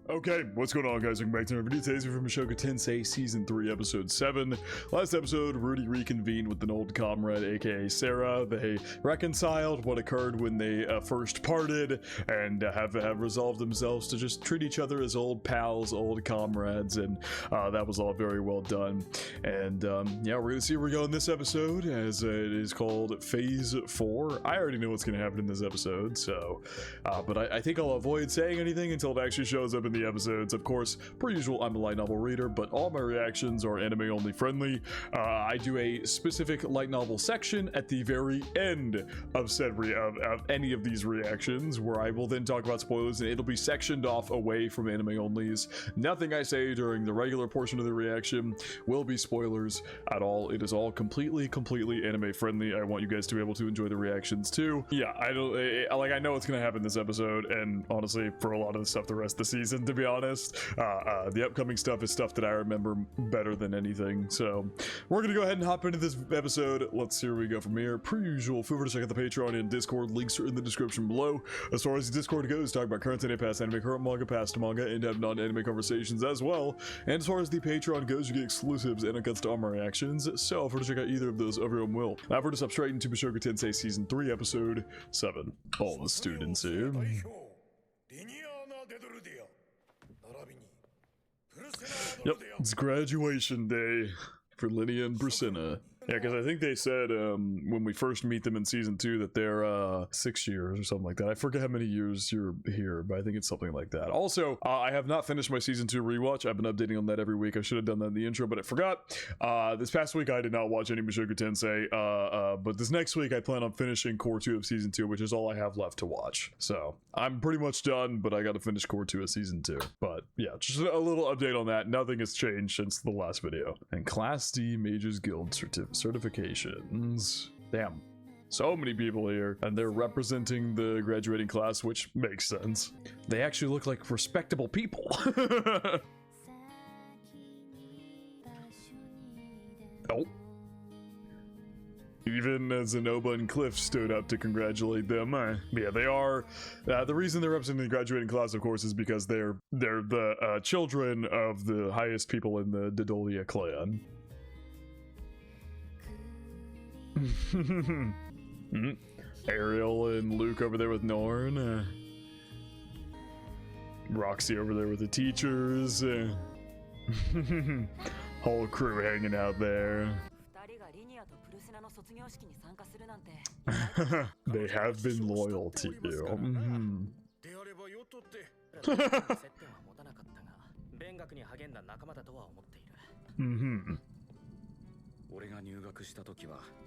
Okay, what's going on, guys? Welcome back to another video. Today's from Mushoku Tensei Season 3, Episode 7. Last episode, Rudy reconvened with an old comrade, aka Sarah. They reconciled what occurred when they first parted, and have resolved themselves to just treat each other as old pals, old comrades, and that was all very well done. And yeah, we're gonna see where we go in this episode, as it is called Phase 4. I already know what's gonna happen in this episode, so but I think I'll avoid saying anything until it actually shows up in the episodes. Of course, per usual, I'm a light novel reader, but all my reactions are anime only friendly. I do a specific light novel section at the very end of of any of these reactions, where I will then talk about spoilers, and it'll be sectioned off away from anime onlys. Nothing I say during the regular portion of the reaction will be spoilers at all. It is all completely anime friendly. I want you guys to be able to enjoy the reactions too. Yeah, I know what's gonna happen this episode, and honestly, for a lot of the stuff the rest of the season, to be honest, the upcoming stuff is stuff that I remember better than anything. So we're gonna go ahead and hop into this episode. Let's see where we go from here. Per usual, feel free to check out the Patreon and Discord. Links are in the description below. As far as the Discord goes, talk about current anime, past anime, current manga, past manga, and have non-anime conversations as well. And as far as the Patreon goes, you get exclusives and uncuts to all my reactions. So feel free to check out either of those of your own will. Now for to step straight into Mushoku Tensei Season 3, Episode 7. All the students here. Yep, it's graduation day for Linnea and Priscilla. Yeah, because I think they said when we first meet them in Season 2 that they're 6 years or something like that. I forget how many years you're here, but I think it's something like that. Also, I have not finished my Season 2 rewatch. I've been updating on that every week. I should have done that in the intro, but I forgot. This past week, I did not watch any Mushoku Tensei, but this next week, I plan on finishing Core 2 of Season 2, which is all I have left to watch. So, I'm pretty much done, but I got to finish Core 2 of Season 2. But yeah, just a little update on that. Nothing has changed since the last video. And Class D Mages Guild certifications. Damn. So many people here, and they're representing the graduating class, which makes sense. They actually look like respectable people. Oh. Even Zenoba and Cliff stood up to congratulate them. Yeah, they are. The reason they're representing the graduating class, of course, is because they're the children of the highest people in the Dodolia clan. Ariel and Luke over there with Norn. Roxy over there with the teachers. Whole crew hanging out there. They have been loyal to you.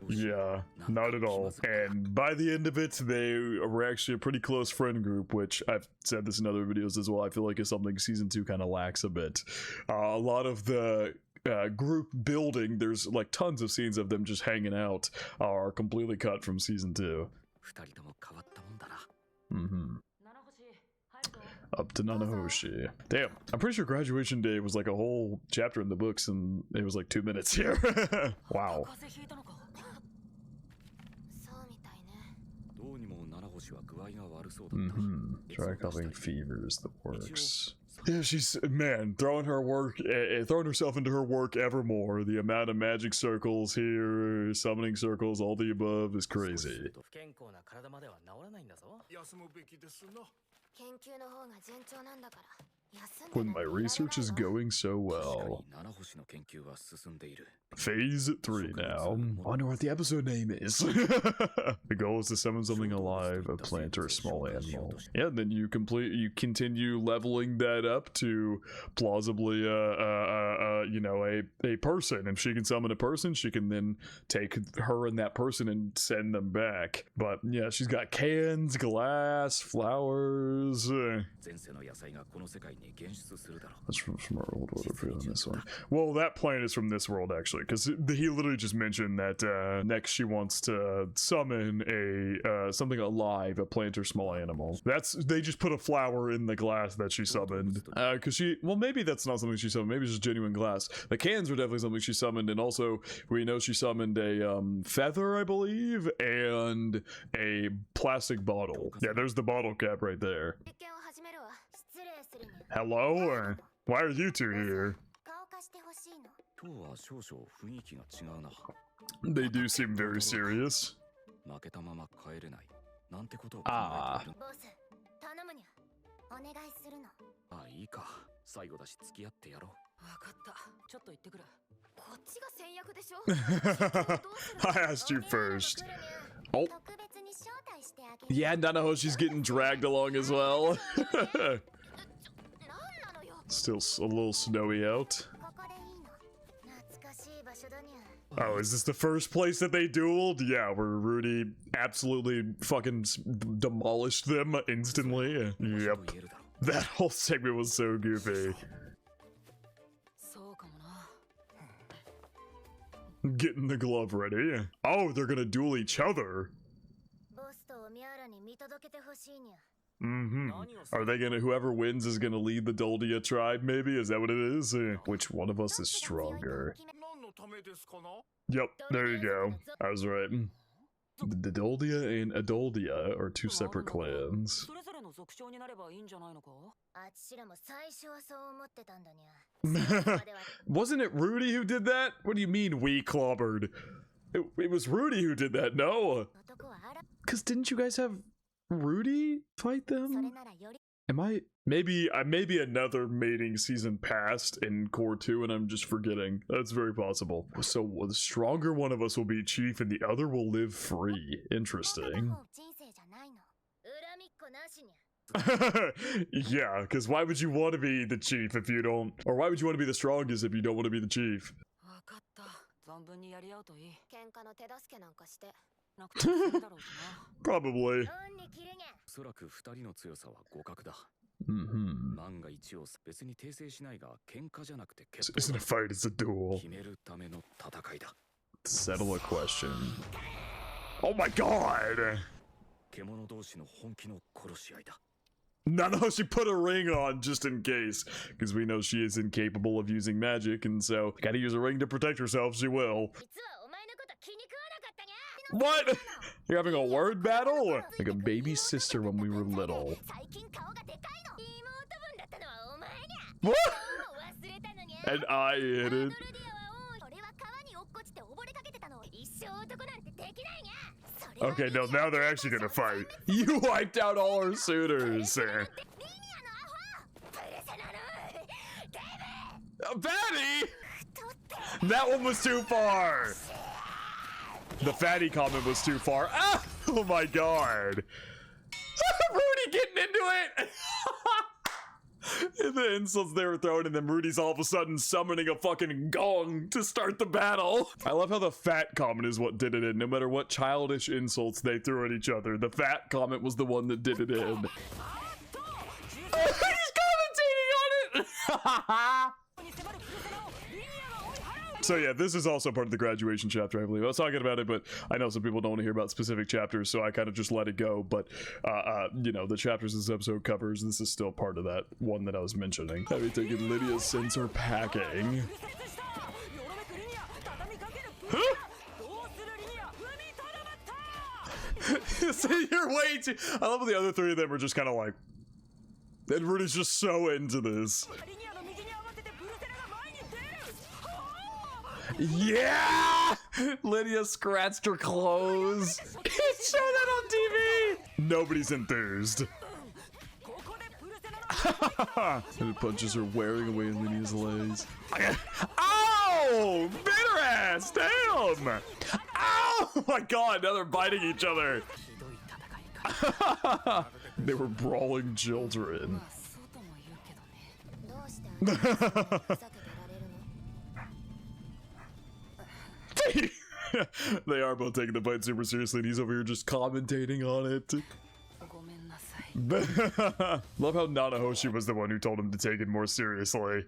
Yeah, not at all. And by the end of it, they were actually a pretty close friend group, which I've said this in other videos as well. I feel like is something Season 2 kind of lacks a bit. A lot of the group building, there's like tons of scenes of them just hanging out, are completely cut from Season 2. Up to Nanahoshi. Damn, I'm pretty sure graduation day was like a whole chapter in the books, and it was like 2 minutes here. Wow. Try coughing fevers the works. Yeah, she's, man, throwing herself into her work ever more. The amount of magic circles here, summoning circles, all the above is crazy. When my research is going so well. Phase 3 now. Wonder what the episode name is. The goal is to summon something alive, a plant or a small animal. Yeah, and then you continue leveling that up to plausibly you know, a person. If she can summon a person, she can then take her and that person and send them back. But yeah, she's got cans, glass, flowers. That's from our old world for this one. Well, that plant is from this world actually, because he literally just mentioned that next she wants to summon a something alive, a plant or small animal. They just put a flower in the glass that she summoned. Because well, maybe that's not something she summoned. Maybe it's just genuine glass. The cans were definitely something she summoned, and also we know she summoned a feather, I believe, and a plastic bottle. Yeah, there's the bottle cap right there. Hello? Why are you two here? They do seem very serious. Ah. I asked you first. Oh. Yeah, Nanahoshi's getting dragged along as well. Still a little snowy out. Oh, is this the first place that they dueled? Yeah, where Rudy absolutely fucking demolished them instantly. Yep. That whole segment was so goofy. Getting the glove ready. Oh, they're gonna duel each other. Are they gonna, whoever wins is gonna lead the Doldia tribe, maybe? Is that what it is? Which one of us is stronger? Yep, there you go. I was right. The Doldia and Adoldia are two separate clans. Wasn't it Rudy who did that? What do you mean we clobbered? It was Rudy who did that, no? Because didn't you guys have Rudy fight them? Am I maybe another mating season passed in Core 2 and I'm just forgetting? That's very possible. So the stronger one of us will be chief and the other will live free. Interesting. Yeah, because why would you want to be the chief if you don't, or why would you want to be the strongest if you don't want to be the chief? Probably. This isn't a fight, it's a duel. Settle a question. Oh my god! No, she put a ring on just in case, because we know she is incapable of using magic, and so gotta use a ring to protect herself, she will. What? You're having a word battle? Like a baby sister when we were little. What? And I hit it. Okay, no, now they're actually gonna fight. You wiped out all our suitors. Fatty! That one was too far. The fatty comment was too far. Ah! Oh my god. Rudy getting into it! The insults they were throwing, and then Rudy's all of a sudden summoning a fucking gong to start the battle. I love how the fat comment is what did it in. No matter what childish insults they threw at each other, the fat comment was the one that did it in. He's commentating on it! So yeah, this is also part of the graduation chapter, I believe. I was talking about it, but I know some people don't want to hear about specific chapters, so I kind of just let it go. But, you know, the chapters this episode covers, this is still part of that one that I was mentioning. Having taken Lydia's sensor packing. Huh? See, you're way too... I love how the other three of them are just kind of like... And Rudy's just so into this. Yeah! Lydia scratched her clothes. Show that on TV! Nobody's enthused. And it punches her wearing away Lydia's legs. Ow! Bitter ass! Damn! Oh my god, now they're biting each other. They were brawling children. They are both taking the fight super seriously, and he's over here just commentating on it. Love how Nanahoshi was the one who told him to take it more seriously.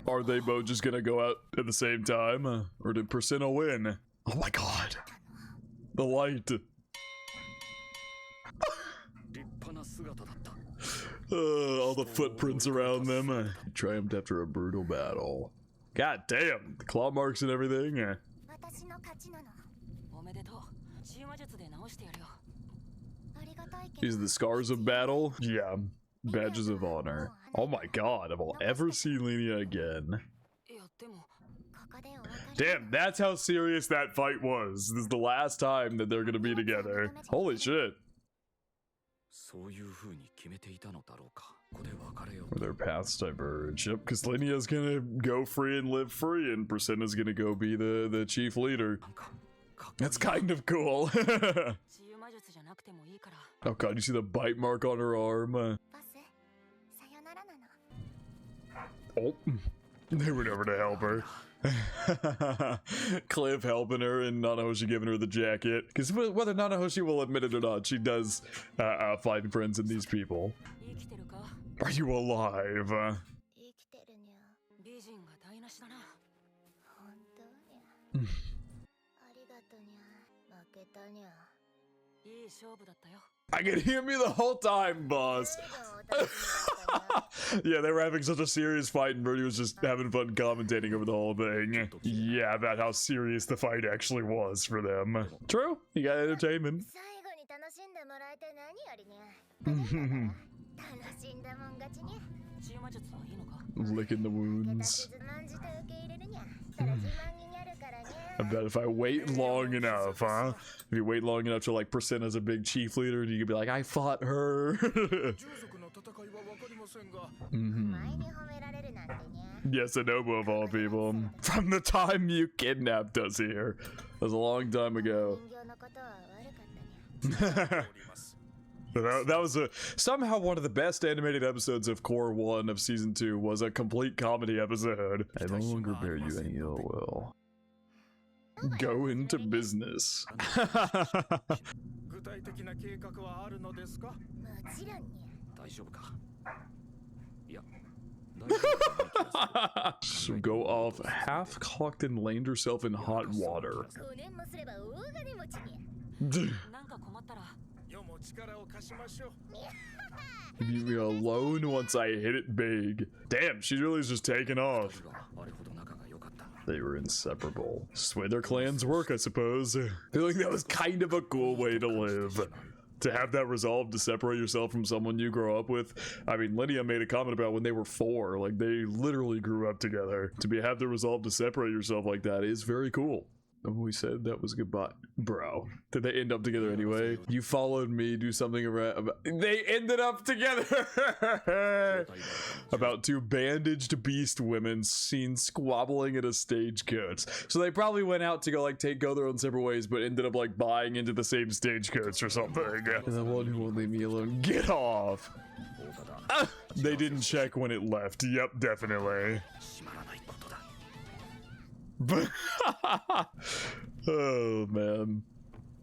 Are they both just gonna go out at the same time? Or did Persino win? Oh my god. The light. All the footprints around them. Triumphed after a brutal battle. God damn, the claw marks and everything. Is the scars of battle? Yeah. Badges of honor. Oh my god, if I'll ever see Linia again. Damn, that's how serious that fight was. This is the last time that they're gonna be together. Holy shit. Or their paths diverge. Yep, because Linia's gonna go free and live free, and Presenta's gonna go be the chief leader. That's kind of cool. Oh god, you see the bite mark on her arm? Oh, they were never to help her. Cliff helping her and Nanahoshi giving her the jacket. Because whether Nanahoshi will admit it or not, she does find friends in these people. Are you alive? I can hear me the whole time, boss. Yeah, they were having such a serious fight and Rudy was just having fun commentating over the whole thing. Yeah, about how serious the fight actually was for them. True, you got entertainment. Licking the wounds. I bet if I wait long enough, huh? If you wait long enough to like present as a big chief leader, you could be like, I fought her. Yes, Anobu of all people. From the time you kidnapped us here. That was a long time ago. That was somehow one of the best animated episodes of Core 1 of Season 2 was a complete comedy episode. I no longer bear you any ill will. Go into business. So go off half-cocked and land herself in hot water. Leave me alone once I hit it big. Damn, she really is just taking off. They were inseparable. Just the way their clans work, I suppose. I feel like that was kind of a cool way to live. To have that resolve to separate yourself from someone you grow up with. I mean, Linia made a comment about when they were 4, like they literally grew up together. To have the resolve to separate yourself like that is very cool. We said that was goodbye. Bro, did they end up together anyway? You followed me, do something around. They ended up together! About 2 bandaged beast women seen squabbling at a stagecoach. So they probably went out to go their own separate ways, but ended up like buying into the same stagecoach or something. And the one who won't leave me alone, get off! They didn't check when it left. Yep, definitely. Oh man,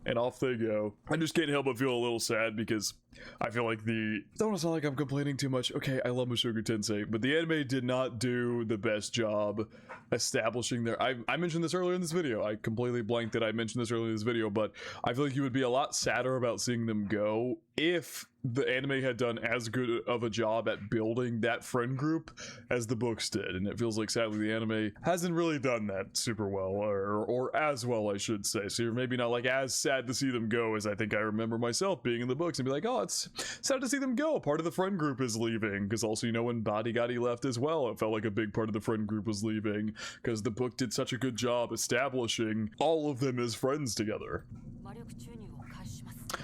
and off they go. I just can't help but feel a little sad because I feel like don't want to sound like I'm complaining too much. Okay, I love Mushoku Tensei, but the anime did not do the best job establishing their. I mentioned this earlier in this video. I completely blanked that I mentioned this earlier in this video, but I feel like you would be a lot sadder about seeing them go if the anime had done as good of a job at building that friend group as the books did, and it feels like sadly the anime hasn't really done that super well, or as well, I should say. So you're maybe not like as sad to see them go as I think I remember myself being in the books and be like, oh, it's sad to see them go. Part of the friend group is leaving, because also, you know, when Bodyguardy left as well, it felt like a big part of the friend group was leaving, because the book did such a good job establishing all of them as friends together.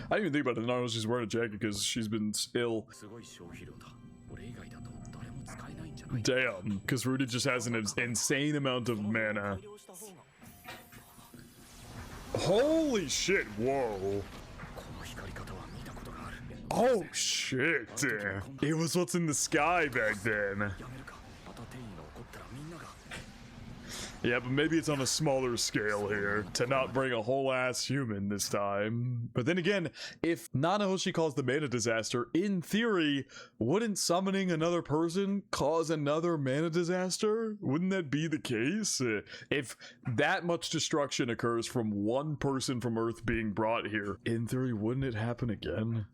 I didn't even think about it. No, she's wearing a jacket because she's been ill. Damn, because Rudy just has an insane amount of mana. Holy shit, whoa. Oh shit. It was what's in the sky back then. Yeah, but maybe it's on a smaller scale here, to not bring a whole ass human this time. But then again, if Nanahoshi caused the mana disaster, in theory, wouldn't summoning another person cause another mana disaster? Wouldn't that be the case? If that much destruction occurs from one person from Earth being brought here, in theory, wouldn't it happen again?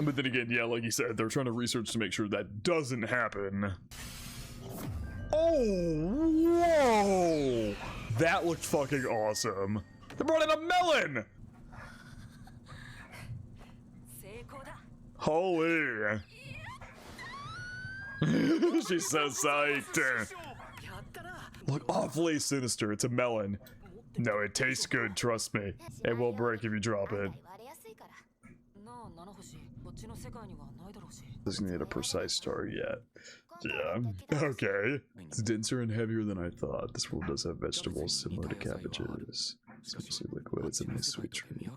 But then again, yeah, like you said, they're trying to research to make sure that doesn't happen. Oh, whoa! That looked fucking awesome. They brought in a melon! Holy. She's so psyched. Look awfully sinister. It's a melon. No, it tastes good, trust me. It will break if you drop it. Doesn't need a precise star yet. Yeah, okay. It's denser and heavier than I thought. This world does have vegetables similar to cabbages. It's mostly liquid, it's a nice sweet treat.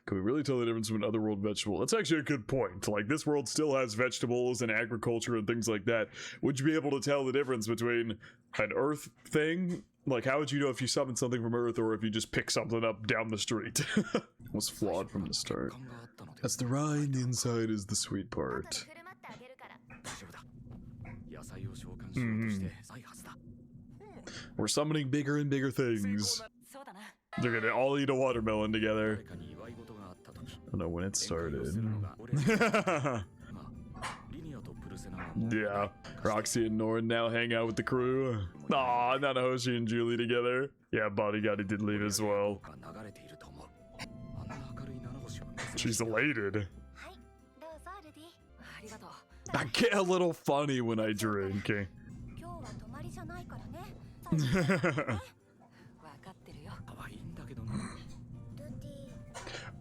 Can we really tell the difference between otherworld vegetable? That's actually a good point. Like, this world still has vegetables and agriculture and things like that. Would you be able to tell the difference between an earth thing? Like, how would you know if you summon something from Earth or if you just pick something up down the street? It was flawed from the start. That's the rind, the inside is the sweet part. We're summoning bigger and bigger things. They're gonna all eat a watermelon together. I don't know when it started. Yeah, Roxy and Norin now hang out with the crew. Aw, Nanahoshi and Julie together. Yeah, Bodyguard did leave as well. She's elated. I get a little funny when I drink.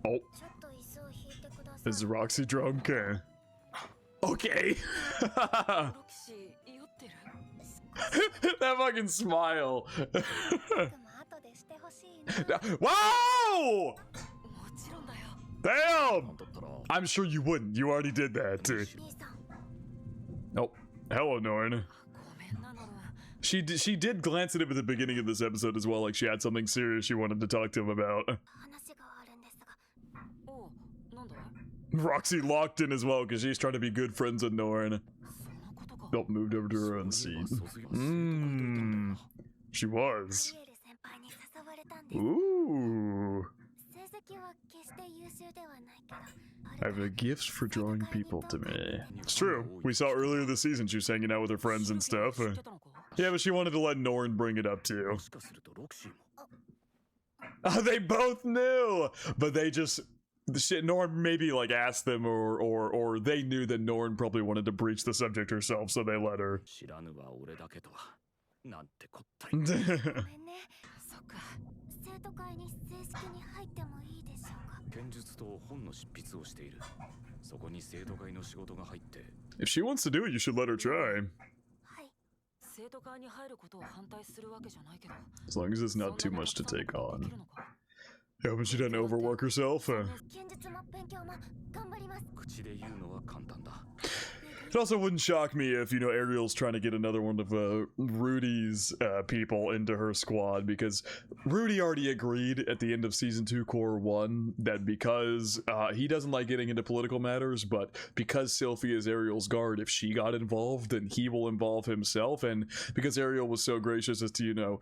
Oh. Is Roxy drunk? Okay. That fucking smile. Wow! Damn! I'm sure you wouldn't. You already did that. Oh, hello, Norn. She did glance at him at the beginning of this episode as well, like she had something serious she wanted to talk to him about. Roxy locked in as well because she's trying to be good friends with Norn. Nope, moved over to her own seat. She was. Ooh. I have a gift for drawing people to me. It's true. We saw earlier this season she was hanging out with her friends and stuff. Yeah, but she wanted to let Norn bring it up too. They both knew, but they just... Norn maybe like asked them or they knew that Norn probably wanted to breach the subject herself, so they let her. If she wants to do it, you should let her try. As long as it's not too much to take on. Yeah, but she doesn't overwork herself. It also wouldn't shock me if, you know, Ariel's trying to get another one of Rudy's people into her squad, because Rudy already agreed at the end of Season 2 Core 1 that because he doesn't like getting into political matters, but because Sylphie is Ariel's guard, if she got involved, then he will involve himself, and because Ariel was so gracious as to, you know,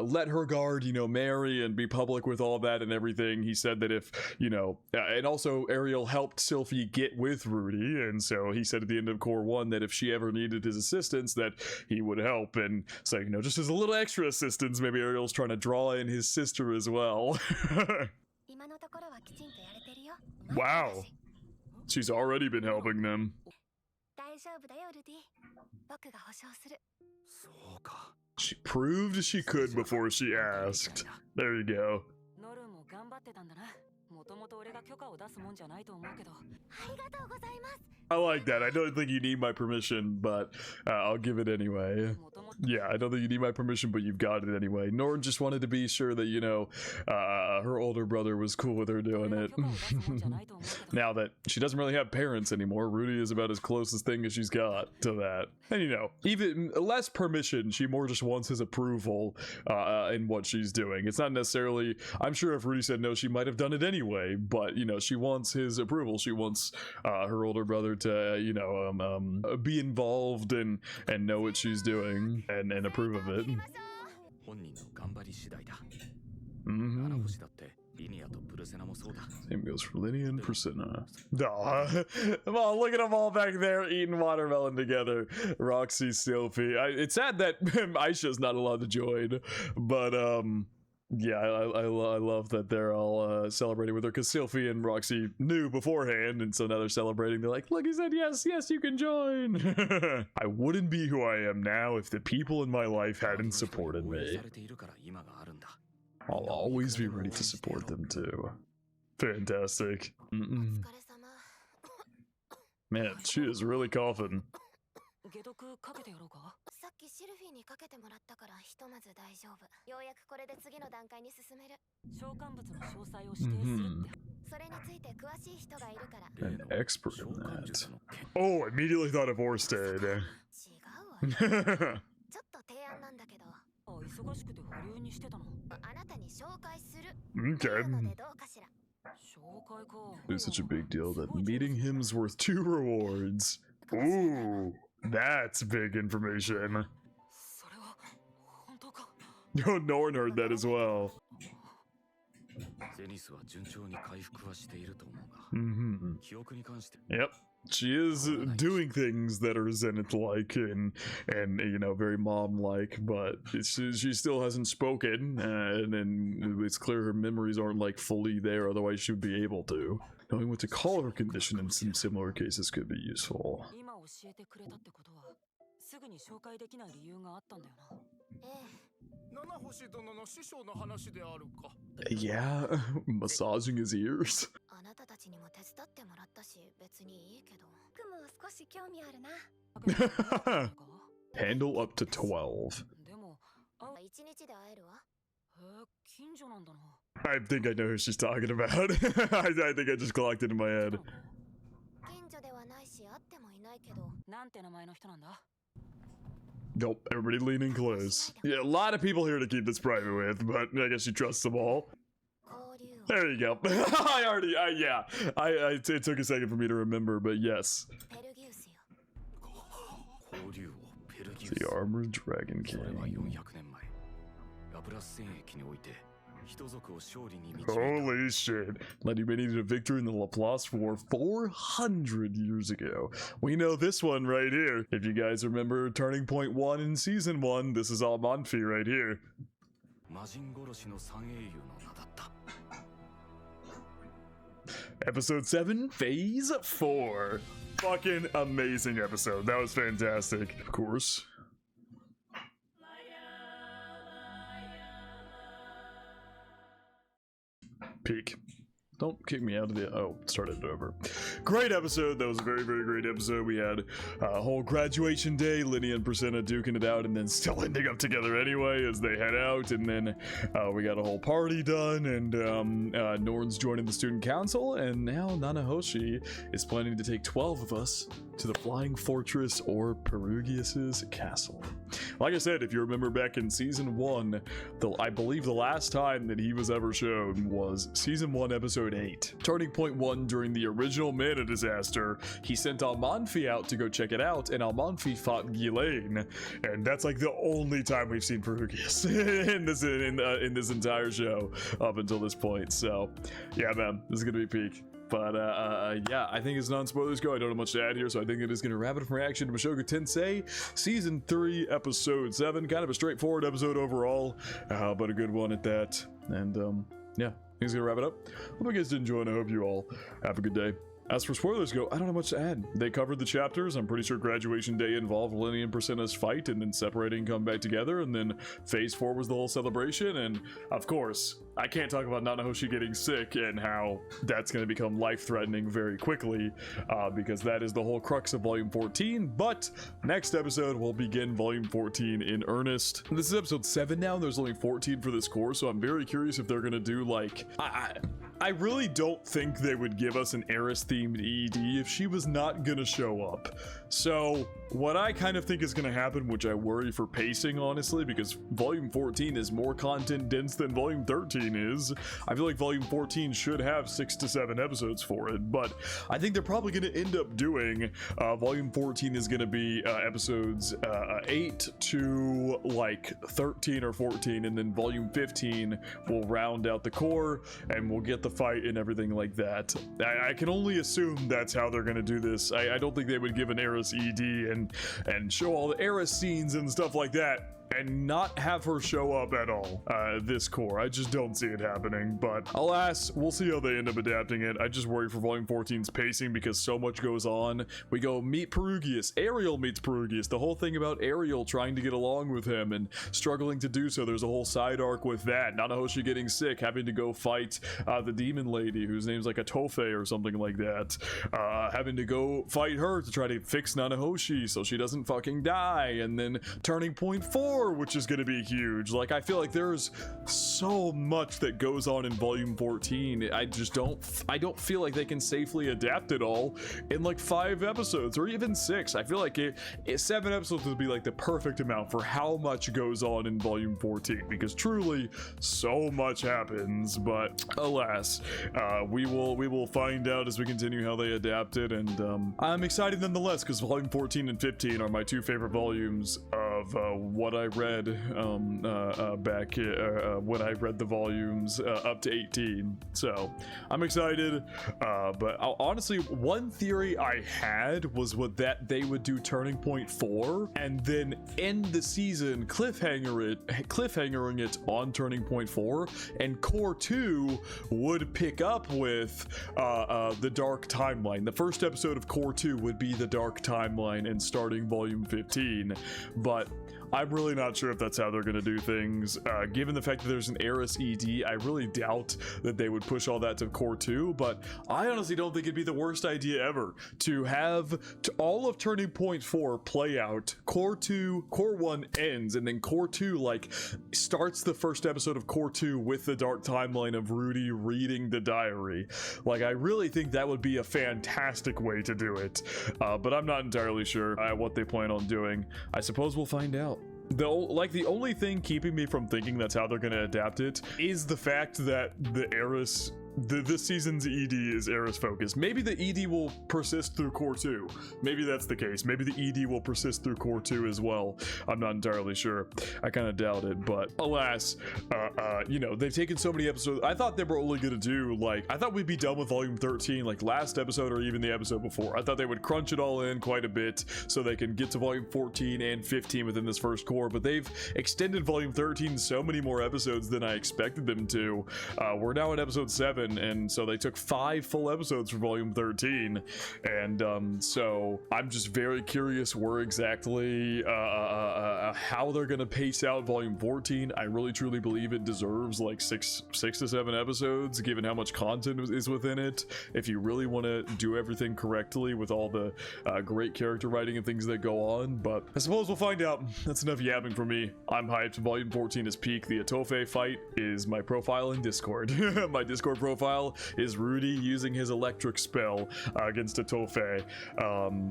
let her guard, you know, marry and be public with all that and everything, he said that if, you know, and also Ariel helped Sylphie get with Rudy, and so he said at the end of Core 1 that if she ever needed his assistance that he would help, and so, you know, just as a little extra assistance, maybe Ariel's trying to draw in his sister as well. Wow, she's already been helping them. She proved she could before she asked. There you go. I like that. I don't think you need my permission, but I'll give it anyway. Yeah, I don't think you need my permission, but you've got it anyway. Norn just wanted to be sure that, you know, her older brother was cool with her doing it. Now that she doesn't really have parents anymore, Rudy is about as closest thing as she's got to that. And, you know, even less permission, she more just wants his approval in what she's doing. It's not necessarily, I'm sure if Rudy said no, she might have done it anyway, but, you know, she wants his approval. She wants her older brother to, you know, be involved and know what she's doing and approve of it. Same goes for Linnea and Priscilla. Aw. Well, look at them all back there eating watermelon together. Roxy, Sylphie. It's sad that Aisha's not allowed to join, but Yeah, I love that they're all celebrating with her, because Sylphie and Roxy knew beforehand, and so now they're celebrating. They're like, look, he said yes, yes, you can join. I wouldn't be who I am now if the people in my life hadn't supported me. I'll always be ready to support them too. Fantastic. Man, she is really coughing. An expert in that. Oh, immediately thought of Orsted. Okay. It's such a big deal that meeting him's worth 2 rewards. Ooh, that's big information. Oh, Norn heard that as well. Yep. She is doing things that are Zenith-like and you know, very mom-like, but she still hasn't spoken, and it's clear her memories aren't like fully there, otherwise she would be able to. Knowing what to call her condition in some similar cases could be useful. Yeah, massaging his ears. Handle up to 12. I think I know who she's talking about. I think I just clocked it in my head. Nope, everybody leaning close. Yeah, a lot of people here to keep this private with, but I guess she trusts them all. There you go. It took a second for me to remember, but yes. The Armored Dragon King. Holy shit. Led many to victory in the Laplace War 400 years ago. We know this one right here. If you guys remember Turning Point 1 in Season 1, this is Almanfi right here. Episode 7, Phase 4. Fucking amazing episode. That was fantastic. Of course. Peak. Don't kick me out of the... Oh, started it over. Great episode. That was a very, very great episode. We had a whole graduation day, Linny and Priscilla duking it out, and then still ending up together anyway as they head out. And then we got a whole party done, and Norn's joining the student council, and now Nanahoshi is planning to take 12 of us to the Flying Fortress or Perugius's castle. Like I said, if you remember back in Season 1, I believe the last time that he was ever shown was Season 1, Episode 8. Turning Point 1, during the original Mana disaster, he sent Almanfi out to go check it out, and Almanfi fought Ghislaine. And that's like the only time we've seen Perugius in this entire show up until this point. So, yeah, man, this is gonna be peak. But yeah, I think as non-spoilers go, I don't have much to add here, so I think it is going to wrap it up from reaction to Mushoku Tensei Season 3, Episode 7. Kind of a straightforward episode overall, but a good one at that. And yeah, I think it's going to wrap it up. Hope you guys did enjoy, and I hope you all have a good day. As for spoilers go, I don't have much to add. They covered the chapters. I'm pretty sure graduation day involved Lenny and Priscilla's fight and then separating, come back together, and then phase 4 was the whole celebration. And of course, I can't talk about Nanahoshi getting sick and how that's going to become life-threatening very quickly, because that is the whole crux of Volume 14. But next episode, we'll begin Volume 14 in earnest. This is Episode 7 now, and there's only 14 for this course, so I'm very curious if they're going to do, like... I really don't think they would give us an Eris-themed ED if she was not gonna show up. So, what I kind of think is gonna happen, which I worry for pacing, honestly, because Volume 14 is more content-dense than Volume 13 is. I feel like Volume 14 should have 6 to 7 episodes for it, but I think they're probably gonna end up doing, Volume 14 is gonna be episodes 8 to, like, 13 or 14, and then Volume 15 will round out the core, and we'll get the fight and everything like that. I can only assume that's how they're gonna do this. I don't think they would give an Eris ED and show all the Eris scenes and stuff like that and not have her show up at all this core. I just don't see it happening, but alas, we'll see how they end up adapting it. I just worry for volume 14's pacing because so much goes on. We go meet Perugius. Ariel meets Perugius. The whole thing about Ariel trying to get along with him and struggling to do so. There's a whole side arc with that. Nanahoshi getting sick, having to go fight the demon lady whose name's like a Tofei or something like that. Having to go fight her to try to fix Nanahoshi so she doesn't fucking die. And then Turning Point 4, which is gonna be huge. Like, I feel like there's so much that goes on in volume 14. I don't feel like they can safely adapt it all in like 5 episodes or even 6. I feel like 7 episodes would be like the perfect amount for how much goes on in volume 14, because truly so much happens. But alas, we will find out as we continue how they adapt it, and I'm excited nonetheless because volume 14 and 15 are my 2 favorite volumes of what I read back when I read the volumes up to 18. So I'm excited, but honestly, one theory I had was that they would do Turning Point 4 and then end the season cliffhangering it on Turning Point 4, and Core 2 would pick up with the Dark Timeline. The first episode of Core 2 would be the Dark Timeline and starting volume 15, but I'm really not sure if that's how they're going to do things. Given the fact that there's an Eris ED, I really doubt that they would push all that to Core 2, but I honestly don't think it'd be the worst idea ever to have all of Turning Point 4 play out, Core 1 ends, and then Core 2 like starts the first episode of Core 2 with the Dark Timeline of Rudy reading the diary. Like, I really think that would be a fantastic way to do it, but I'm not entirely sure what they plan on doing. I suppose we'll find out. The only thing keeping me from thinking that's how they're going to adapt it is the fact that this season's ED is Eris focused. Maybe the ED will persist through Core 2. Maybe that's the case. Maybe the ED will persist through Core 2 as well. I'm not entirely sure. I kind of doubt it, but alas, you know, they've taken so many episodes. I thought they were only going to do, like, I thought we'd be done with volume 13, like last episode or even the episode before. I thought they would crunch it all in quite a bit so they can get to volume 14 and 15 within this first core, but they've extended volume 13 so many more episodes than I expected them to. We're now at episode 7, and so they took 5 full episodes for volume 13, and so I'm just very curious where exactly how they're gonna pace out volume 14. I really truly believe it deserves like 6 to 7 episodes given how much content is within it, if you really want to do everything correctly with all the great character writing and things that go on. But I suppose we'll find out. That's enough yapping for me. I'm hyped. Volume 14 is peak. The Atofe fight is my profile in Discord. My Discord profile is Rudy using his electric spell against Atofe.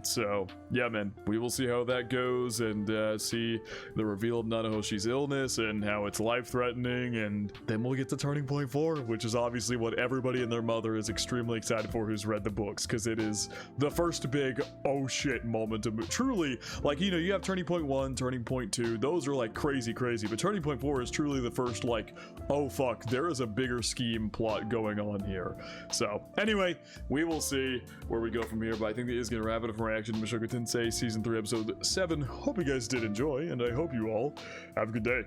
So yeah, man, we will see how that goes, and see the reveal of Nanahoshi's illness and how it's life-threatening, and then we'll get to Turning Point 4, which is obviously what everybody and their mother is extremely excited for who's read the books, because it is the first big oh shit moment of truly, like, you know, you have Turning Point 1, Turning Point 2, those are like crazy, but Turning Point 4 is truly the first like, oh fuck, there is a bigger scheme plot going on here. So anyway, we will see where we go from here, but I think that is going to wrap it up for reaction to Mushoku Tensei Season 3 Episode 7. Hope you guys did enjoy, and I hope you all have a good day.